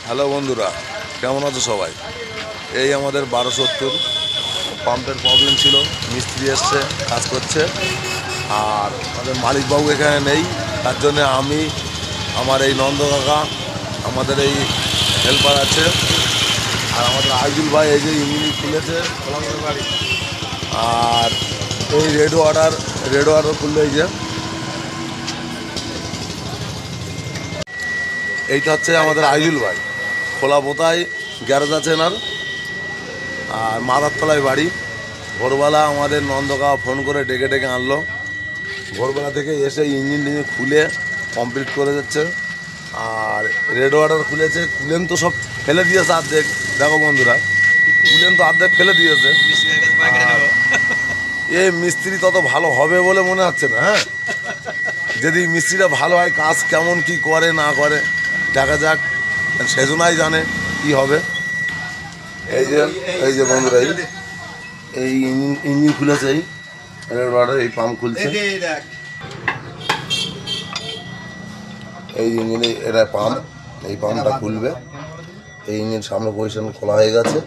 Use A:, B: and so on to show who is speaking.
A: Hello বন্ধুরা, কেমন আছো সবাই? এই আমাদের 1270 পাম্পের প্রবলেম ছিল, মিস্ত্রি এসছে, কাজ করছে। আর আমাদের মালিকবাবু এখানে নেই, তার জন্য আমি, আমার এই নন্দ কাকা, আমাদের এই হেল্পার আছে, আর আমাদের আইজুল ভাই এই যে ইঞ্জিন খুলেছে বাড়ি। আর এই রেড ওয়াটার খুললে এই যে এইটা হচ্ছে আমাদের আইজুল ভাই। খোলা বোতায় গ্যারেজ আছে এনার, আর মাথার তলায় বাড়ি। ভোরবেলা আমাদের নন্দকা ফোন করে ডেকে ডেকে আনলো, ভোরবেলা থেকে এসে ইঞ্জিন খুলে কমপ্লিট করে যাচ্ছে। আর রেড ওয়াটার খুলেছে, কুলেন তো সব ফেলে দিয়েছে অর্ধেক। দেখো বন্ধুরা, কুলেন তো অর্ধেক ফেলে দিয়েছে। এই মিস্ত্রি তত ভালো হবে বলে মনে হচ্ছে না। হ্যাঁ, যদি মিস্ত্রিটা ভালো হয়, কাজ কেমন কি করে না করে দেখা যাক, সেজনাই জানে কি হবে। এই যে বন্ধুরা, এই ইঞ্জিন খুলেছে, এই পাম্প খুলছে, এই ইঞ্জিনে এটা পাম্প, এই পাম্পটা খুলবে। এই ইঞ্জিন সামনে পজিশন খোলা হয়ে গেছে।